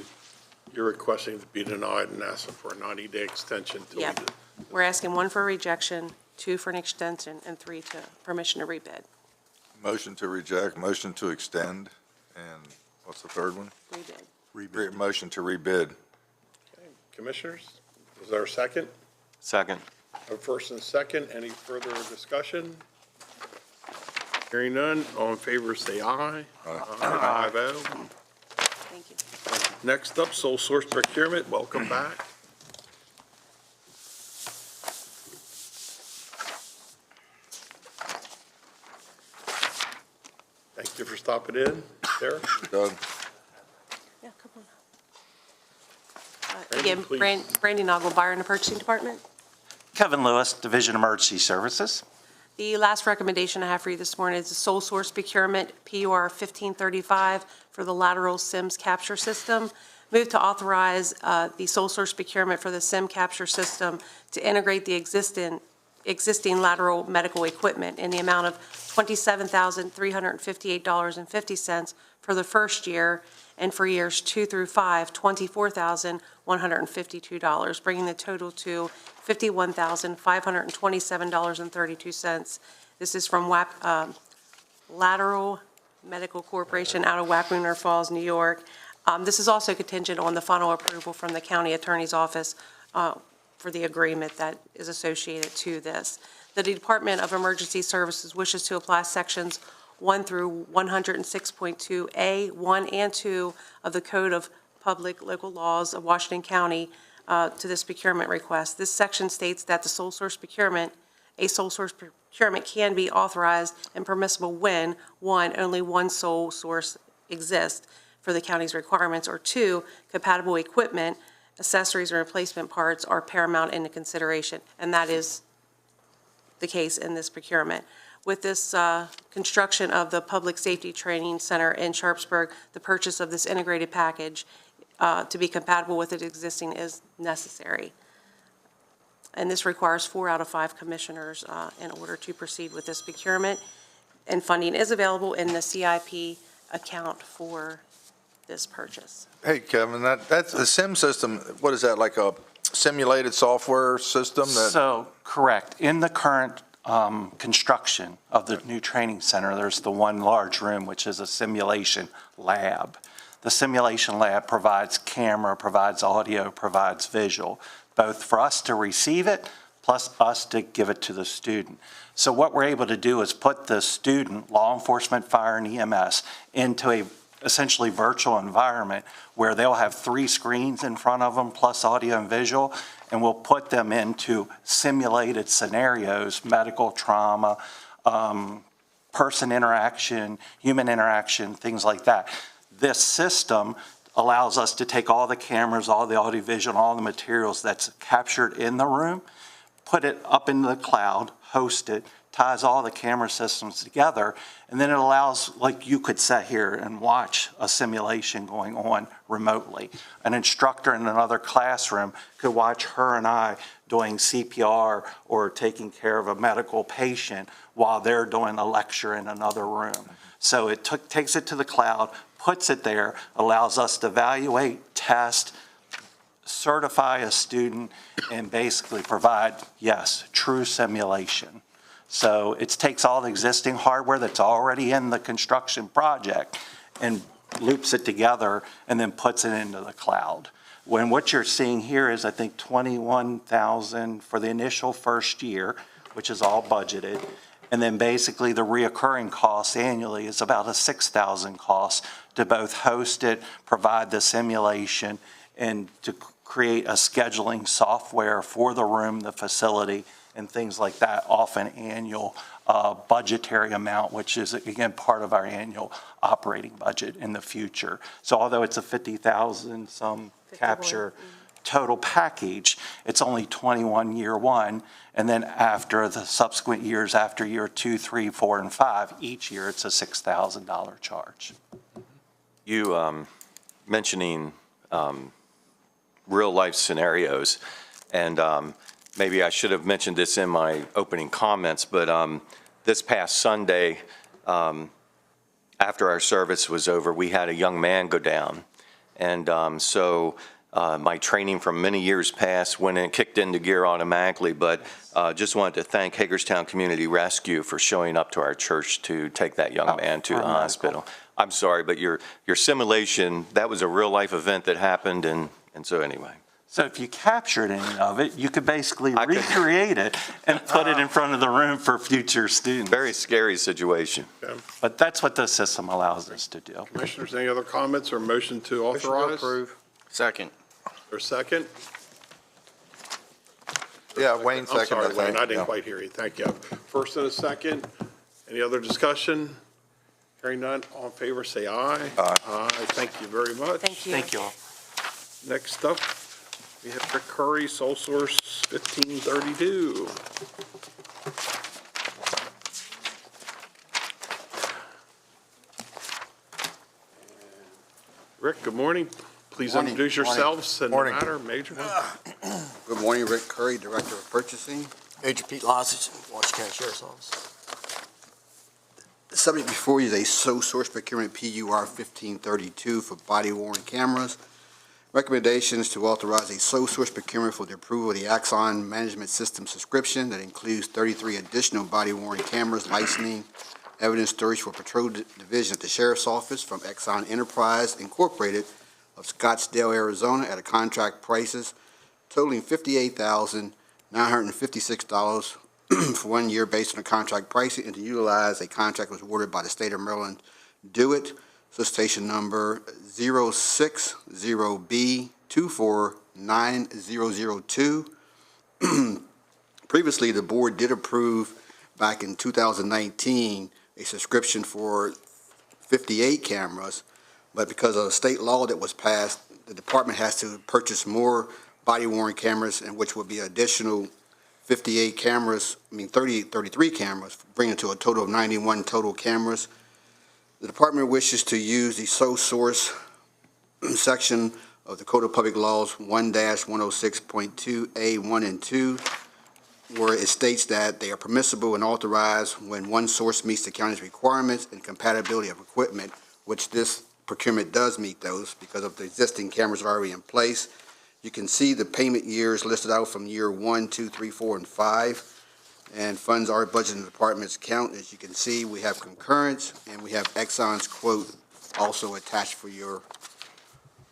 you're requesting to be denied and asking for a 90-day extension till we Yeah. do. We're asking 1 for rejection, 2 for an extension, and 3 to permission to rebid. Motion to reject, motion to extend, and what's the third one? Rebid. Motion to rebid. Okay, Commissioners, is there a second? second. A first and second, any further discussion? Hearing none, all in favor say aye. Aye. Vote. Thank you. Next up, sole source procurement, welcome back. Thank you for stopping in, Derek. Doug? Yeah, come on. Brandon, Again, please. Brandy Nagelmeyer in the Purchasing Department. Kevin Lewis, Division of Emergency Services. The last recommendation I have for you this morning is the sole source procurement, PUR 1535, for the lateral SIMS capture system. Move to authorize the sole source procurement for the SIM capture system to integrate the existing lateral medical equipment in the amount of $27,358.50 for the first year, and for years 2 through 5, $24,152, bringing the total to $51,527.32. This is from Lateral Medical Corporation out of Wappingers Falls, New York. This is also contingent on the final approval from the county attorney's office for the agreement that is associated to this. The Department of Emergency Services wishes to apply sections 1 through 106.2A, 1 and 2 of the Code of Public Local Laws of Washington County to this procurement request. This section states that a sole source procurement can be authorized and permissible when, 1, only one sole source exists for the county's requirements, or 2, compatible equipment, accessories, and replacement parts are paramount in the consideration, and that is the case in this procurement. With this construction of the Public Safety Training Center in Sharpsburg, the purchase of this integrated package to be compatible with it existing is necessary. And this requires 4 out of 5 commissioners in order to proceed with this procurement. And funding is available in the CIP account for this purchase. Hey, Kevin, that's the SIM system, what is that, like a simulated software system that? So, correct. In the current construction of the new training center, there's the one large room, which is a simulation lab. The simulation lab provides camera, provides audio, provides visual, both for us to receive it, plus us to give it to the student. So what we're able to do is put the student, law enforcement, fire, and EMS into a essentially virtual environment where they'll have 3 screens in front of them, plus audio and visual, and we'll put them into simulated scenarios, medical trauma, person interaction, human interaction, things like that. This system allows us to take all the cameras, all the audiovisual, all the materials that's captured in the room, put it up in the cloud, host it, ties all the camera systems together, and then it allows, like you could sit here and watch a simulation going on remotely. An instructor in another classroom could watch her and I doing CPR or taking care of a medical patient while they're doing a lecture in another room. So it takes it to the cloud, puts it there, allows us to evaluate, test, certify a student, and basically provide, yes, true simulation. So it takes all the existing hardware that's already in the construction project and loops it together and then puts it into the cloud. When what you're seeing here is, I think, $21,000 for the initial first year, which is all budgeted. And then basically the reoccurring cost annually is about a $6,000 cost to both host it, provide the simulation, and to create a scheduling software for the room, the facility, and things like that off an annual budgetary amount, which is, again, part of our annual operating budget in the future. So although it's a 50,000 some capture total package, it's only 21 year 1, and then after the subsequent years, after year 2, 3, 4, and 5, each year it's a $6,000 charge. You mentioning real life scenarios, and maybe I should have mentioned this in my opening comments, but this past Sunday, after our service was over, we had a young man go down. And so my training from many years past went and kicked into gear automatically, but just wanted to thank Hagerstown Community Rescue for showing up to our church to take that young man to the hospital. I'm sorry, but your simulation, that was a real life event that happened, and so anyway. So if you captured any of it, you could basically I could- recreate it and put it in front of the room for future students. Very scary situation. But that's what the system allows us to do. Commissioners, any other comments or motion to authorize? Second. Or second? Yeah, Wayne I'm seconded, sorry, I Wayne, think. I didn't Yeah. quite hear you. Thank you. First and a second. Any other discussion? Hearing none, all in favor, say aye. Aye. Aye, thank you very much. Thank you. Thank you all. Next up, we have Rick Curry, Sole Source 1532. Rick, good morning. Please Morning. introduce yourselves and the Morning. matter, Major. Good morning, Rick Curry, Director of Purchasing. Major Pete Lossage, Washington County Sheriff's Office. The subject before you is a sole source procurement PUR 1532 for body worn cameras. Recommendations to authorize a sole source procurement for the approval of the Axon Management System subscription that includes 33 additional body worn cameras, licensing, evidence storage for Patrol Division at the Sheriff's Office from Exxon Enterprise Incorporated of Scottsdale, Arizona, at a contract prices totaling $58,956 for 1 year based on the contract pricing, and to utilize a contract was awarded by the state of Maryland. Do it. Solicitation number 060B249002. Previously, the board did approve back in 2019 a subscription for 58 cameras, but because of a state law that was passed, the department has to purchase more body-worn cameras, and which will be additional 33 cameras, bringing it to a total of 91 total cameras. The department wishes to use the sole source section of the Code of Public Laws 1-106.2A1 and 2, where it states that they are permissible and authorized when one source meets the county's requirements and compatibility of equipment, which this procurement does meet those because of the existing cameras already in place. You can see the payment years listed out from year 1, 2, 3, 4, and 5. And funds are budgeted in the department's account. As you can see, we have concurrence, and we have Exxon's quote also attached for your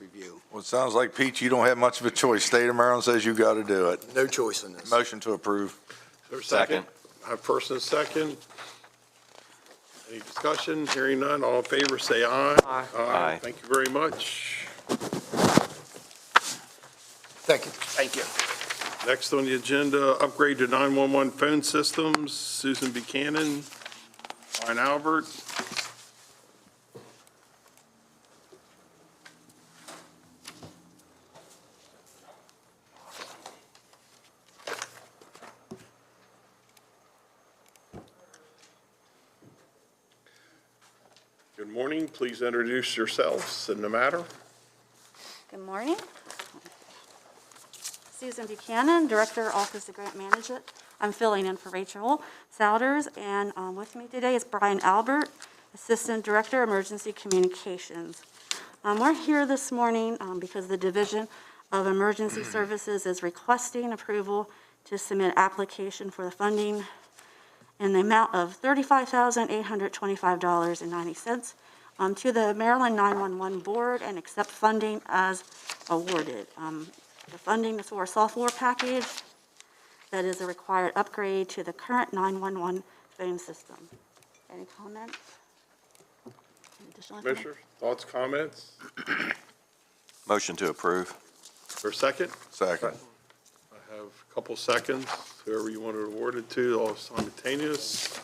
review. Well, it sounds like, Pete, you don't have much of a choice. State of Maryland says you got to do it. No choice in this. Motion to approve. Is there a second? I have first and a second. Any discussion? Hearing none, all in favor, say aye. Aye. Aye. Thank you very much. Thank you. Thank you. Next on the agenda, upgrade to 911 phone systems, Susan Buchanan, Ryan Albert. Good morning, please introduce yourselves and the matter. Good morning. Susan Buchanan, Director, Office of Grant Management. I'm filling in for Rachel Souders, and with me today is Brian Albert, Assistant Director, Emergency Communications. We're here this morning because the Division of Emergency Services is requesting approval to submit application for the funding in the amount of $35,825.90 to the Maryland 911 Board and accept funding as awarded. The funding is for a software package that is a required upgrade to the current 911 phone system. Any comments? Any additional information? Commissioners, thoughts, comments? Motion to approve. For a second? Second. I have a couple seconds, whoever you want to award it to, all simultaneous.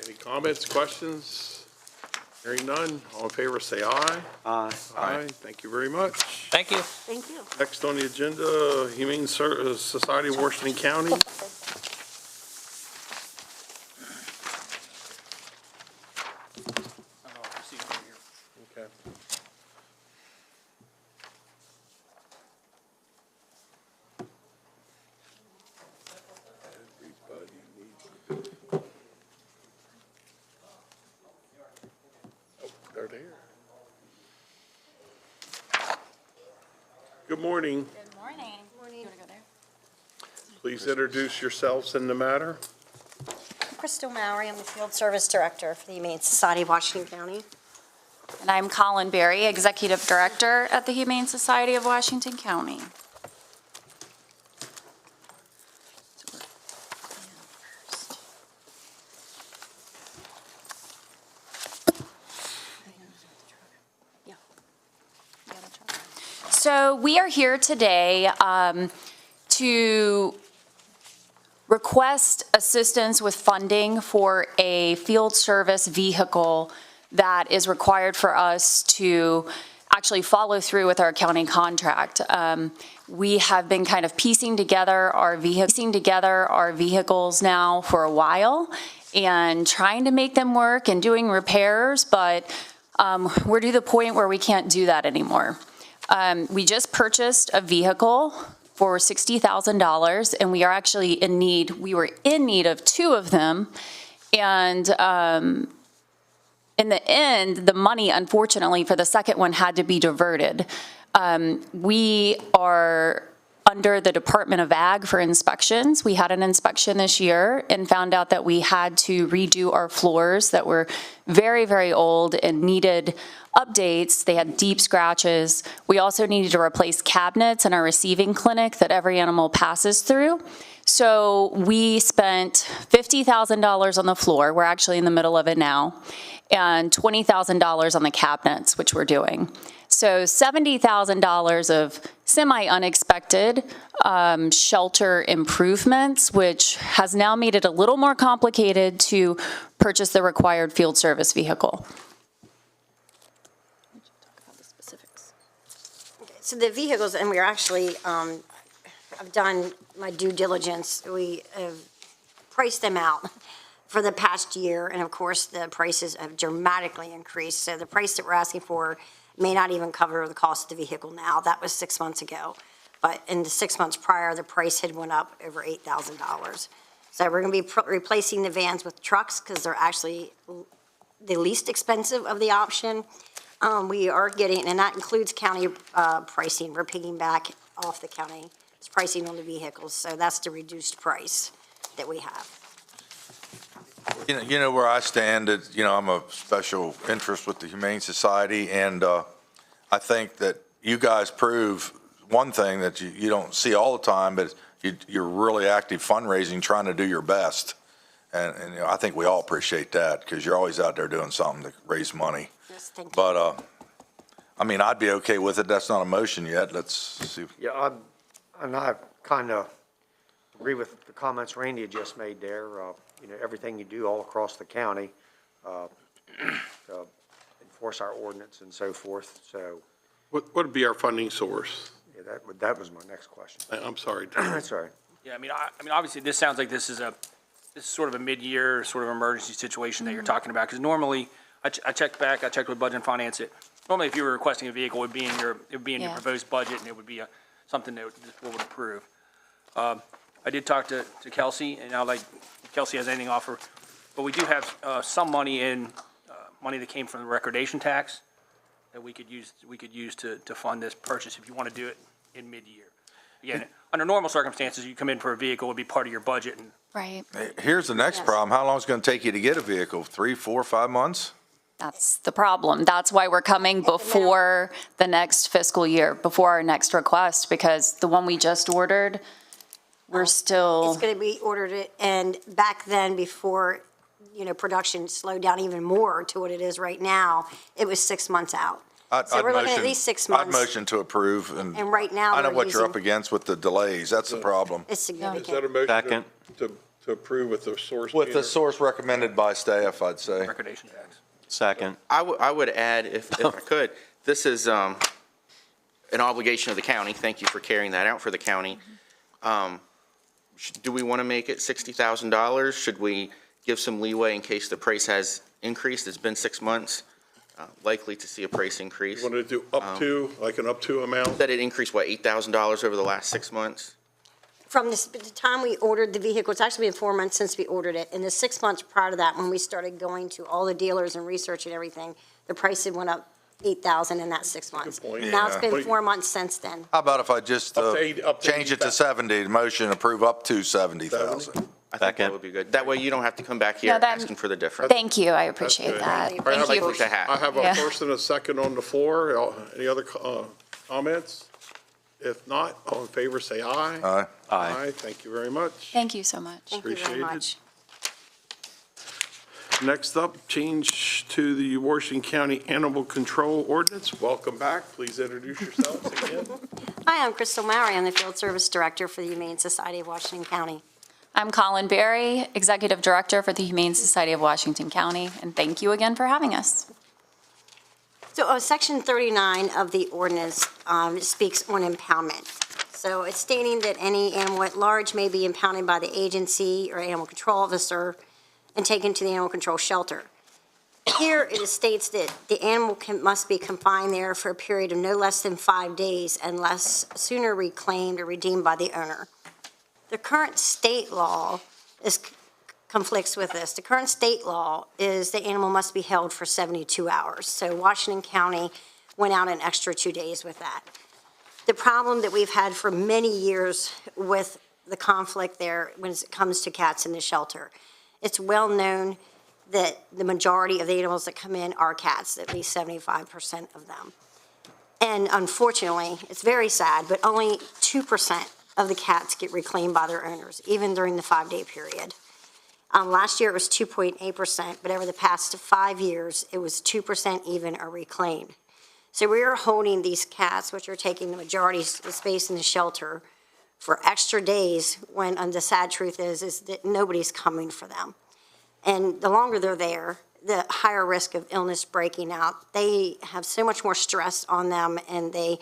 Any comments, questions? Hearing none, all in favor say aye. Aye. Aye, thank you very much. Thank you. Thank you. Next on the agenda, Humane Society of Washington County. Okay. They're there. Good morning. Good morning. Morning. Please introduce yourselves in the matter. Crystal Mowry, I'm the Field Service Director for the Humane Society of Washington County. And I'm Colin Berry, Executive Director at the Humane Society of Washington County. So we are here today to request assistance with funding for a field service vehicle that is required for us to actually follow through with our county contract. We have been kind of piecing together our vehicles now for a while and trying to make them work and doing repairs, but we're to the point where we can't do that anymore. We just purchased a vehicle for $60,000, and we are actually we were in need of two of them. And in the end, the money, unfortunately, for the second one had to be diverted. We are under the Department of Ag for inspections. We had an inspection this year and found out that we had to redo our floors that were very, very old and needed updates. They had deep scratches. We also needed to replace cabinets in our receiving clinic that every animal passes through. So we spent $50,000 on the floor. We're actually in the middle of it now. And $20,000 on the cabinets, which we're doing. So $70,000 of semi-unexpected shelter improvements, which has now made it a little more complicated to purchase the required field service vehicle. So the vehicles, and we're actually, I've done my due diligence. We have priced them out for the past year, and of course, the prices have dramatically increased. So the price that we're asking for may not even cover the cost of the vehicle now. That was 6 months ago. But in the 6 months prior, the price had went up over $8,000. So we're going to be replacing the vans with trucks because they're actually the least expensive of the option. We are getting, and that includes county pricing. We're picking back off the county pricing on the vehicles. So that's the reduced price that we have. You know where I stand, I'm a special interest with the Humane Society, and I think that you guys prove one thing that you don't see all the time, but you're really active fundraising, trying to do your best. And I think we all appreciate that because you're always out there doing something to raise money. Yes, thank you. But, I'd be okay with it. That's not a motion yet. Let's see. Yeah, I kind of agree with the comments Randy had just made there. Everything you do all across the county to enforce our ordinance and so forth. So, What would be our funding source? yeah, that was my next question. I'm sorry. That's all right. Yeah, I mean, obviously, this sounds like this is sort of a mid-year sort of emergency situation that you're talking about, because normally, I checked with Budget and Finance. Normally, if you were requesting a vehicle, it would be in your proposed budget, and it would be something that this board would approve. I did talk to Kelsey, and I'll let Kelsey has anything to offer, but we do have some money money that came from the recordation tax that we could use to fund this purchase if you want to do it in mid-year. Again, under normal circumstances, you come in for a vehicle, it would be part of your budget. And Right. Here's the next problem. How long is it going to take you to get a vehicle? 3, 4, 5 months? That's the problem. That's why we're coming before the next fiscal year, before our next request, because the one we just ordered, we're still. It's going to be ordered, and back then, before, production slowed down even more to what it is right now, it was 6 months out. So we're looking at least 6 months. I'd motion to approve. And right now, I know we're what you're up using- against with the delays. That's the problem. It's significant. Is that a motion Second. to approve with the source? With the meter? source recommended by staff, I'd say. recordation tax. Second. I would add, if I could, this is an obligation of the county. Thank you for carrying that out for the county. Do we want to make it $60,000? Should we give some leeway in case the price has increased? It's been 6 months, likely to see a price increase. You want to do up to, like an up to amount? That it increased, what, $8,000 over the last 6 months? From the time we ordered the vehicle, it's actually been 4 months since we ordered it. In the 6 months prior to that, when we started going to all the dealers and researching everything, the price had went up $8,000 in that 6 months. point. Now it's Yeah. been 4 months since then. How about if I just Up to change it to 70, motion approve up to 70,000? I think that would be good. That way you don't have to come back here No, that- asking for the difference. Thank you. I appreciate good. that. All right, Thank you. I have a Yeah. first and a second on the floor. Any other comments? If not, all in favor, say aye. Aye. Aye. Thank you very much. Thank you so much. Thank you very Appreciated. much. Next up, change to the Washington County Animal Control Ordinance. Welcome back. Please introduce yourselves again. Hi, I'm Crystal Mowry. I'm the Field Service Director for the Humane Society of Washington County. I'm Colin Berry, Executive Director for the Humane Society of Washington County, and thank you again for having us. So Section 39 of the ordinance speaks on impoundment. So it's stating that any animal at large may be impounded by the agency or animal control officer and taken to the animal control shelter. Here it states that the animal must be confined there for a period of no less than 5 days unless sooner reclaimed or redeemed by the owner. The current state law conflicts with this. The current state law is the animal must be held for 72 hours. So Washington County went out an extra 2 days with that. The problem that we've had for many years with the conflict there when it comes to cats in the shelter, it's well known that the majority of the animals that come in are cats, at least 75% of them. And unfortunately, it's very sad, but only 2% of the cats get reclaimed by their owners, even during the 5-day period. Last year it was 2.8%, but over the past 5 years, it was 2% even are reclaimed. So we are holding these cats, which are taking the majority of the space in the shelter, for extra days when the sad truth is that nobody's coming for them. And the longer they're there, the higher risk of illness breaking out. They have so much more stress on them, and they,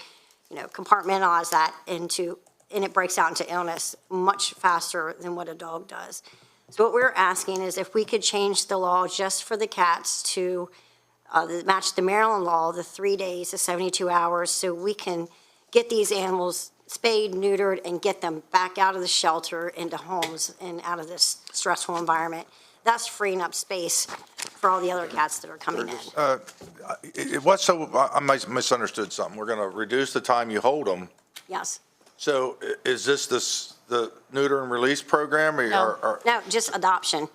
compartmentalize that and it breaks out into illness much faster than what a dog does. So what we're asking is if we could change the law just for the cats to match the Maryland law, the 3 days to 72 hours, so we can get these animals spayed, neutered, and get them back out of the shelter into homes and out of this stressful environment. That's freeing up space for all the other cats that are coming in. I misunderstood something. We're going to reduce the time you hold them. Yes. So is this the neuter and release program? No, just adoption.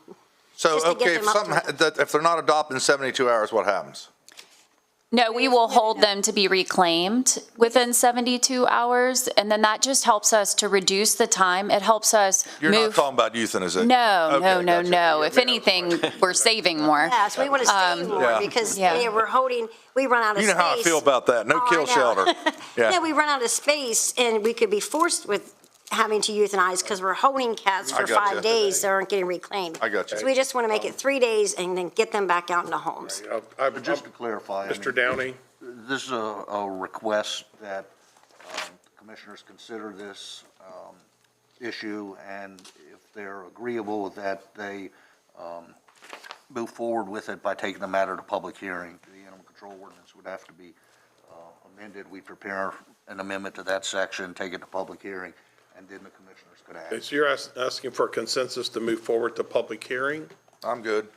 So, Just to get okay, if they're not adopted in 72 hours, what happens? No, we will hold them to be reclaimed within 72 hours, and then that just helps us to reduce the time. It helps us You're move. not talking about euthanasia? No, Okay, no. gotcha. If anything, we're saving more. Yes, we want to save more because we run out of space. You know how I feel about that. No kill shelter. Yeah, we run out of space and we could be forced with having to euthanize because we're holding cats for 5 days that aren't getting reclaimed. I got you. So we just want to make it 3 days and then get them back out into homes. Just to clarify. Mr. Downey? This is a request that the commissioners consider this issue, and if they're agreeable with that, they move forward with it by taking the matter to public hearing. The animal control ordinance would have to be amended. We prepare an amendment to that section, take it to public hearing, and then the commissioners could act. So you're asking for consensus to move forward to public hearing? I'm good.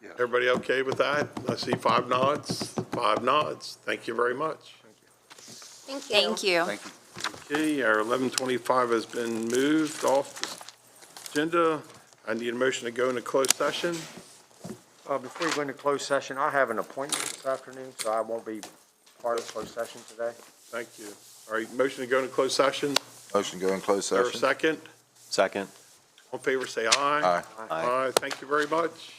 Yes. Everybody okay with that? I see 5 nods. 5 nods. Thank you very much. Thank you. Thank you. Thank you. Okay, our 11:25 has been moved off the agenda. I need a motion to go into closed session. Before you go into closed session, I have an appointment this afternoon, so I won't be part of closed session today. Thank you. All right, motion to go into closed session. Motion to go in closed Is there a session. second? Second. All in favor, say aye. Aye. Aye. Thank you very much.